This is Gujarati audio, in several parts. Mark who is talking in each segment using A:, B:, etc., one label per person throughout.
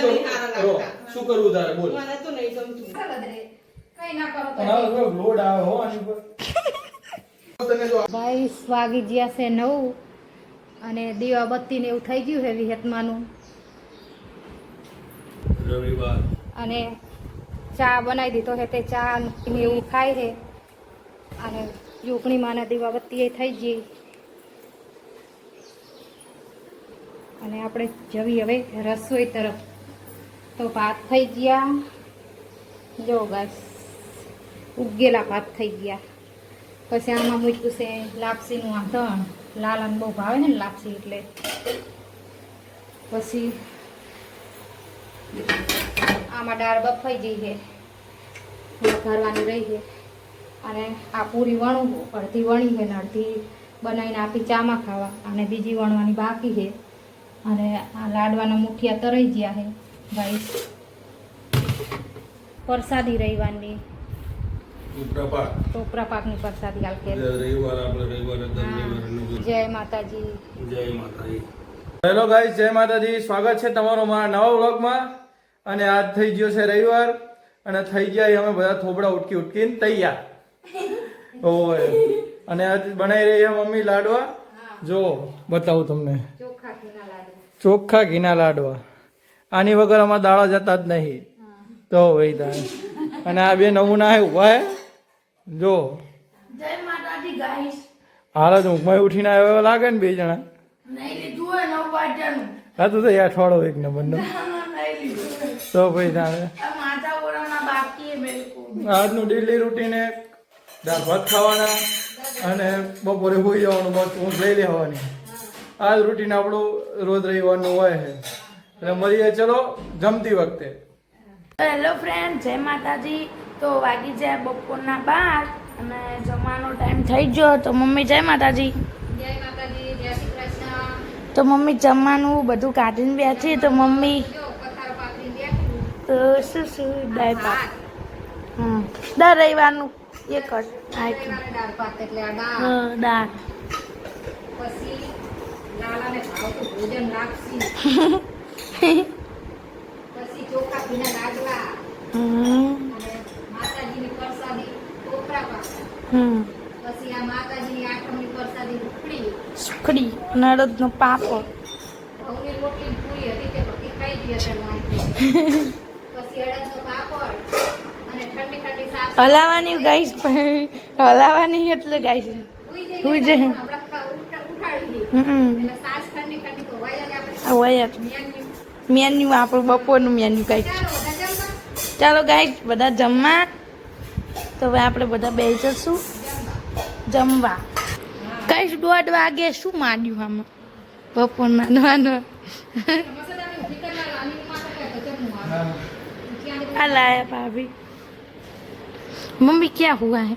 A: શું કરવું તારે બોલ.
B: મને તો નહીં ગમતું.
C: કઈ ના કરો તો
A: લોડ આવે હો આની પર. તને જો
C: ભાઈ વાગી ગયા છે 9 અને દીવાબત્તી ને એવું થઈ ગયું છે વિહતમાનું
A: રવિવાર
C: અને ચા બનાવી દીધો છે તે ચા ને એવું ખાય છે અને યુકણીમાંના દીવાબત્તી એ થઈ ગઈ અને આપણે જવી હવે રસોઈ તરફ. તો ભાત થઈ ગયા, જો ગાઈસ ઉગેલા ભાત થઈ ગયા. પછી આમાં મૂક્યું છે લાપસીનું આંધણ. લાલાને બહુ ભાવે ને લાપસી એટલે. પછી આમાં દાળ બફાઈ ગઈ છે, વઘારવાની રહી છે અને આ પૂરી વણું અડધી વણી છે ને અડધી બનાવીને આપી ચામાં ખાવા અને બીજી વણવાની બાકી છે. અને આ લાડવાના મુઠિયા તરાઈ ગયા છે ભાઈ. પરસાદી રવિવારની ટોપરા પાકની પરસાદી હાલ કે
A: રવિવાર આપણે રવિવાર
C: જય માતાજી.
A: જય માતાજી. હેલો ગાઈસ, જય માતાજી. સ્વાગત છે તમારો મારા નવા વ્લોગમાં. અને આજ થઈ ગયો છે રવિવાર અને થઈ ગયા અમે બધા થોબડા ઉટકીને તૈયાર. ઓય અને આજ બનાવી રહી છે મમ્મી લાડવા. જો બતાવું તમને, ચોખ્ખા ઘીના લાડવા. આની વગર અમારા દાડા જતા જ નહીં. તો ભાઈ તારે અને આ બે નમૂના હે ઉભા હે. જો
B: જય માતાજી ગાઈસ.
A: હાલ જ ઊંઘમાં ઉઠીને આવ્યો એવા લાગે ને બે જણા.
B: નહીં લીધું હોય 9 વાગ્યાનું.
A: હા તું તો યાર થોડો એક નંબરનો.
B: નહીં લીધું.
A: તો ભાઈ તારે
B: આ માથા ઓરાના બાકી હે મેરે કો.
A: આજનું ડેલી રૂટીન દાળ ભાત ખાવાના અને બપોરે હોઈ જવાનું, બસ ઊંઘ લઈ લેવાની. આ જ રૂટીન આપણું રોજ રવિવારનું હોય છે. એટલે મળીએ ચલો જમતી વખતે.
B: હેલો ફ્રેન્ડ, જય માતાજી. તો વાગી જાય બપોરના 12 અને જમવાનો ટાઈમ થઈ ગયો. તો મમ્મી જય માતાજી.
C: જય માતાજી, જય શ્રી કૃષ્ણ.
B: તો મમ્મી જમવાનું બધું કાઢીને બેઠી. તો મમ્મી
C: જો પથાર પાથરીને બેઠું.
B: તો શું દાળ ભાત. દર રવિવારનું એક જ આઈટમ.
C: દાળ ભાત એટલે આ દાળ.
B: દાળ.
C: પછી લાલાને ભાવતું ભોજન લાપસી. પછી ચોખા ઘીના લાડવા અને માતાજીની પ્રસાદી ટોપરા પાક. પછી આ માતાજીની આઠમની પ્રસાદી ઉખડી.
B: સુખડી અને અડદનો પાપડ.
C: ઘઉંની રોટલી પૂરી હતી તે બધી ખાઈ ગઈ હતી મારી. પછી અડદનો પાપડ અને ઠંડી ઠંડી સાસ.
B: હલાવાની ગાઈસ, હલાવાની એટલે ગાઈસ
C: હુઈ
B: જાય.
C: ઉઠાડી દે એટલે સાસ ઠંડી ઠંડી તો વાય જ આપણે
B: હોય જ
C: મેન્યુ.
B: મેન્યુ આપણું બપોરનું મેન્યુ ગાઈસ.
C: ચાલો બધા જમવા.
B: ચાલો ગાઈસ બધા જમવા. તો હવે આપણે બધા બેસી જશું જમવા. ગાઈસ 1:30 વાગે શું માંડ્યું આમાં બપોરના નવાનો આ લાયા ભાભી. મમ્મી ક્યાં હુઆ હે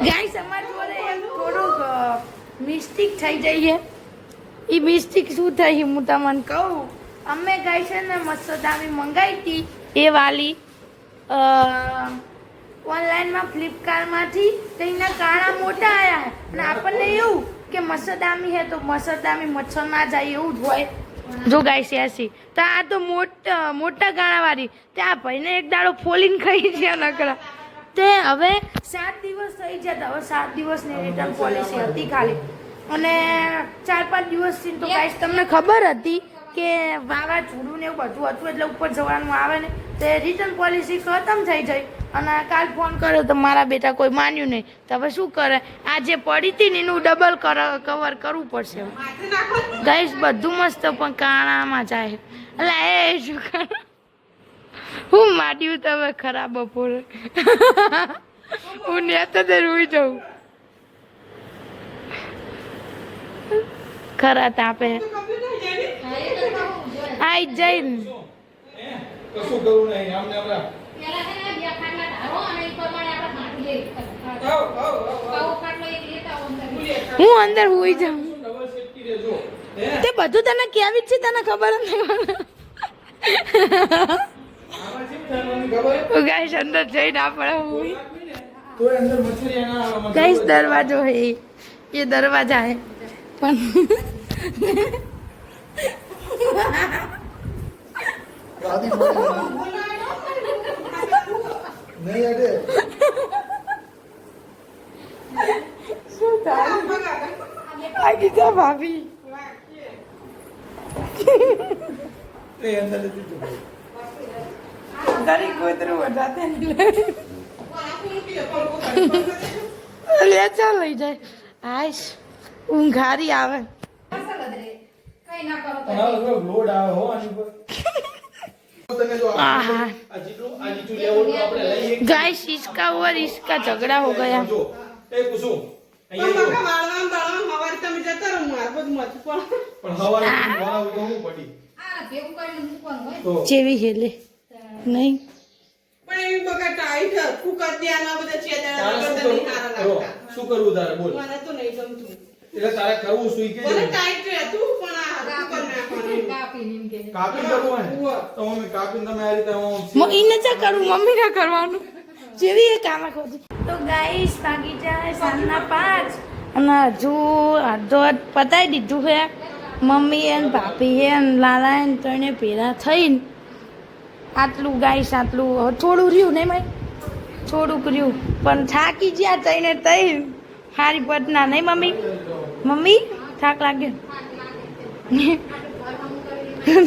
B: ગાઈસ? અમાર જોડે થોડુંક મિસ્ટેક થઈ જઈએ. એ મિસ્ટેક શું થઈ હું તમને કહું. અમે ગઈ છે ને મસદામી મંગાવી હતી એ વાલી ઓનલાઈનમાં ફ્લિપકાર્ટમાંથી. તો એના કાણા મોટા આવ્યા અને આપણને એવું કે મસદામી હે તો મસદામી મચ્છર ના જાય એવું જ હોય. જો ગાઈસ એસી તો આ તો મોટા કાણાવાળી ત્યાં ભાઈને એક દાડો ફોલીને ખાઈ ગયા નકરા. તે હવે 7 દિવસ થઈ ગયા. હવે 7 દિવસની રિટર્ન પોલિસી હતી ખાલી. અને 4-5 દિવસથી તો ગાઈસ તમને ખબર હતી કે વાવાઝોડું ને એવું બધું હતું એટલે ઉપર જવાનું આવે ને તે રિટર્ન પોલિસી ખતમ થઈ જાય. અને કાલ ફોન કર્યો તો મારા બેટા કોઈ માન્યું નહીં. તો હવે શું કરે, આ જે પડી હતી ને એનું ડબલ કવર કરવું પડશે ગાઈસ. બધું મસ્ત પણ કાણામાં જાય એટલે એ શું કરે હું માંડ્યું તમે ખરાબ બપોરે હું નેતા તે રોઈ જાઉં ખરા તાપે આઈ જઈને
A: કશું કરવું નહીં. આમને આપણા
C: પેલા છે ને બે ખાટલા ધારો અને એ પ્રમાણે આપણે માટી લઈ. કાવો ખાટલો એક લેતા આવો અંદર.
B: હું અંદર હોઈ જાઉં.
A: ડબલ સેફટી રહેજો.
B: તે બધું તને કેવી છે તને ખબર જ નહીં.
A: આમાં શું થવાનું ખબર?
B: ગાઈસ અંદર જઈને આપણે હોઈ.
A: તો અંદર મચ્છરિયા ના આવે.
B: ગાઈસ દરવાજો હે એ દરવાજા હે પણ
A: એ અંદર નથી જવું.
B: તારી કૂતરું વધારે લે ચાલ લઈ જાય આઈશ ઊંઘ હારી આવે
C: કઈ ના કરો
A: પણ હવે થોડોક લોડ આવે હો આની ઉપર. તને જો આ
B: આહા
A: જેટલું લેવું તો આપણે લઈએ.
B: गाइस इसका और इसका झगड़ा हो गया
A: જો એ કુસુમ અહીંયા પણ હવારે વાળા તો હું પડી
C: આ ભેગું કરીને મૂકવાનું હોય
A: તો
B: જેવી હેલે નહીં
D: પણ એવી બગા ટાઈટ કુકર ત્યાંના બધા
A: તારે
D: ચેદરા
A: શું
D: બધા
A: કરવું?
D: નહીં સારા
A: જો,
D: લાગતા
A: શું કરવું તારે બોલ.
D: મને તો નહીં ગમતું
A: એટલે તારે કરવું શું ઈ કે
D: મને ટાઈટ રહેતું પણ આ કુકર નાખવાનું
C: કાપીને એમ કે
A: કાપી કરવું હોય ને તો મમ્મી કાપીને તમે આ રીતે આમ
B: ઈને ચા કરું મમ્મી ના કરવાનું જેવી એ કામ ખોદી તો ગાઈસ ભાગી જાય સાંજના 5 અને હજુ અડધો પતાવી દીધું છે મમ્મી અને ભાભી હે અને લાલા એને ત્રણે ભેગા થઈને આટલું ગાઈસ આટલું હવે થોડું રહ્યું નહીં ભાઈ થોડુંક રહ્યું પણ થાકી ગયા તઈને તઈ હારી પટના નહીં મમ્મી મમ્મી થાક લાગે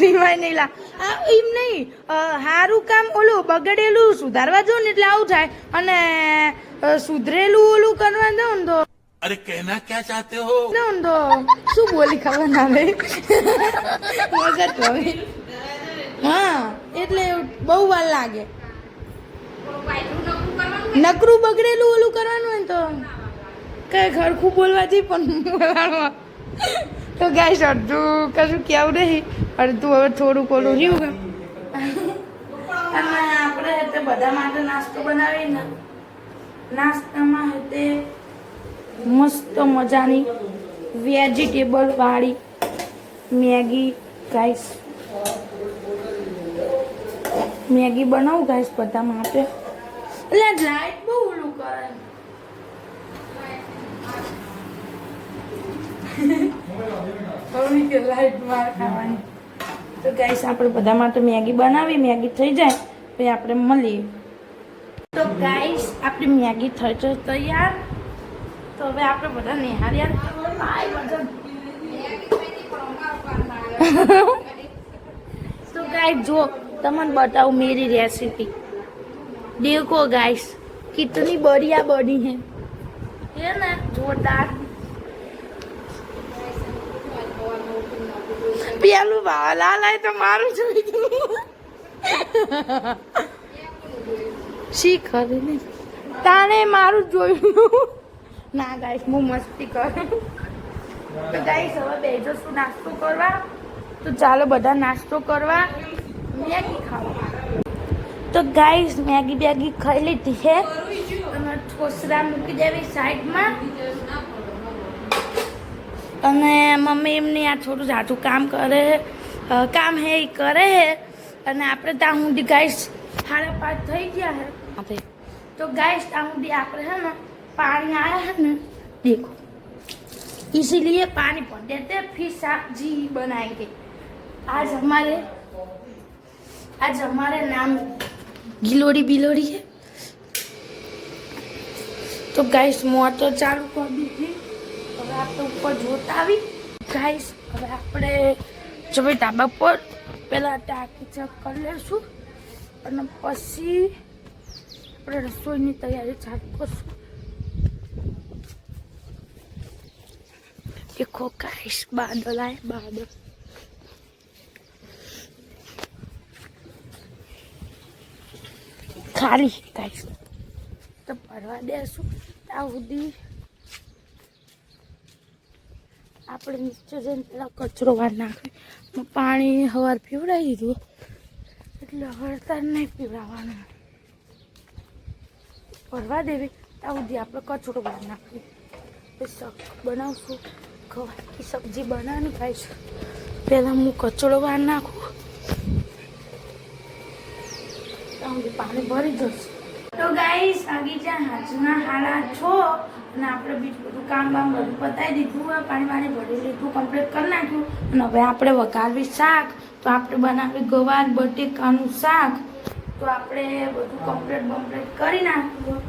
B: દીવાય નહીં લા આ એમ નહીં સારું કામ ઓલું બગડેલું સુધારવા જો ને એટલે આવું થાય અને સુધરેલું ઓલું કરવા દઉં ને તો
E: अरे कहना क्या चाहते हो
B: દઉં ને તો શું બોલી ખબર ના રહે મગજ હવે હા એટલે બહુ વાર લાગે નકરું બગડેલું ઓલું કરવાનું હોય ને તો કઈ ખરખું બોલવાથી પણ બોલાડવા તો ગાઈસ અડધું કશું કેવું નહીં અડધું હવે થોડુંક ઓલું રહ્યું અને આપણે તે બધા માટે નાસ્તો બનાવીને નાસ્તામાં તે મસ્ત મજાની વેજીટેબલ વાળી મેગી ગાઈસ મેગી બનાવું ગાઈસ બધા માટે એટલે લાઈટ બહુ ઓલું કરે કે લાઈટ માર ખાવાની તો ગાઈસ આપણે બધા માટે મેગી બનાવી મેગી થઈ જાય પછી આપણે મળીએ તો ગાઈસ આપણી મેગી થઈ જાય તૈયાર તો હવે આપણે બધા નિહાળ્યા તો ગાઈસ જો તમને बताऊं मेरी रेसिपी देखो गाइस कितनी बढ़िया बनी है ना जोरदार પેલું વાલા લાય તો મારું જોઈ શી ખરે ને તાણે મારું જોયું ના ગાઈસ હું મસ્તી કરું તો ગાઈસ હવે બેજો શું નાસ્તો કરવા તો ચાલો બધા નાસ્તો કરવા મેગી ખાવા તો ગાઈસ મેગી બેગી ખાઈ લીધી છે અને ઠોસરા મૂકી દેવી સાઈડમાં અને મમ્મી એમની આ થોડું જાજુ કામ કરે કામ હે એ કરે હે અને આપણે ત્યાં સુધી ગાઈસ 5:30 થઈ ગયા હે तो गाइस ત્યાં સુધી આપણે है ना पानी आया है ना देखो इसीलिए पानी भर देते फिर सब्जी बनाएंगे आज हमारे नाम गिलोरी बिलोरी है तो गाइस मोटर चालू कर दी थी હવે આપણે ઉપર જોતા આવી ગાઈસ હવે આપણે જઈએ ધાબા પર પહેલા ટાંકી ચેક કરી લઈશું અને પછી આપણે રસોઈની તૈયારી ચાલુ કરશું દેખો ગાઈસ બાદલ આય બાદલ ખાલી ગાઈસ તો ભરવા દેશું ત્યાં સુધી આપણે નીચે જઈને પેલા કચરો વાર નાખી પાણી હવાર પીવડાવી દીધું એટલે હળતાર નહીં પીવડાવવાનું ભરવા દેવી ત્યાં સુધી આપણે કચરો વાર નાખીએ શાક બનાવશું ખવાની સબ્જી બનાવવાની ખાઈશું પહેલાં હું કચરો વાર નાખું ત્યાં સુધી પાણી ભરી જશે તો ગાઈસ વાગી જ્યાં હાજના 6:30 અને આપણે બીજું બધું કામ બધું પતાવી દીધું હોય પાણી ભરી લીધું કમ્પ્લીટ કરી નાખ્યું અને હવે આપણે વઘારવી શાક તો આપણે બનાવી ગવાર બટેકાનું શાક તો આપણે બધું કમ્પ્લીટ કરી નાખ્યું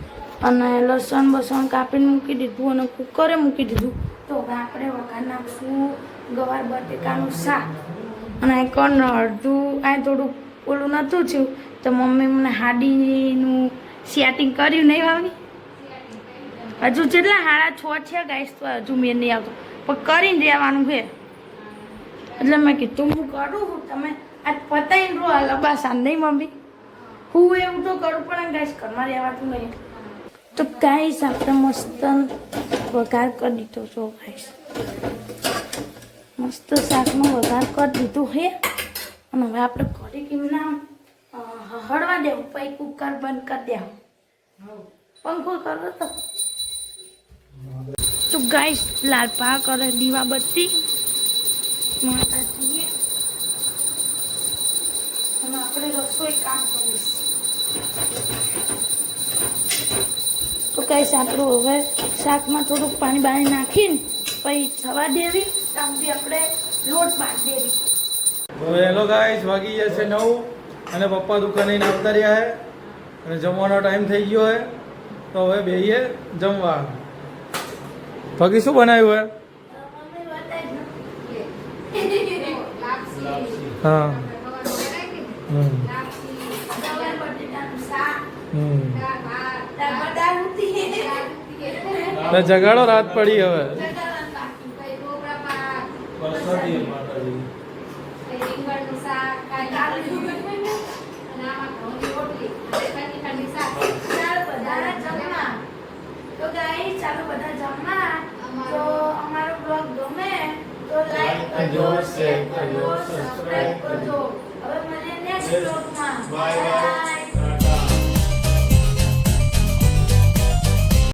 B: અને લસણ બસણ કાપીને મૂકી દીધું અને કુકરે મૂકી દીધું તો હવે આપણે વઘાર નાખશું ગવાર બટેકાનું શાક અને કોણ અડધું આ થોડું ઓલું નહોતું થયું તો મમ્મી મને હાડીનું સેટિંગ કર્યું નહીં વાવી હજુ જેટલા 6:30 છે ગાઈસ તો હજુ મેં નહીં આવતો પણ કરીને રહેવાનું છે એટલે મેં કીધું હું કરું તમે આજ પતાવીને રહો લબાસા નહીં મમ્મી હું એવું તો કરું પણ ગાઈસ ઘરમાં રહેવાતું નહીં તો ગાઈસ આપણે મસ્ત વઘાર કરી દીધો છો ગાઈસ મસ્ત શાકનો વઘાર કરી દીધું છે અને હવે આપણે ઘડી કેમના હળવા દેવું પછી કુકર બંધ કરી દેવું પંખો કરો તો ગાઈસ લાલ પા કરે દીવા બત્તી માતાજીએ અને આપણે રસોઈ કામ કરીશ તો ગાઈસ આપણું હવે શાકમાં થોડુંક પાણી બાણી નાખીને પછી થવા દેવી ત્યાંથી આપણે લોટ બાંધી દેવી
A: તો હેલો ગાઈસ વાગી ગયા છે 9 અને પપ્પા દુકાને આવતા રહ્યા છે અને જમવાનો ટાઈમ થઈ ગયો છે તો હવે બેહીએ જમવા બાકી શું બનાવ્યું હે હા જગાડો રાત પડી હવે
B: તો ગાઈસ ચાલો બધા જમવા તો અમારો બ્લોગ ગમે તો લાઈક કરજો શેર કરજો સબસ્ક્રાઇબ કરજો હવે મળીએ નેક્સ્ટ બ્લોગમાં બાય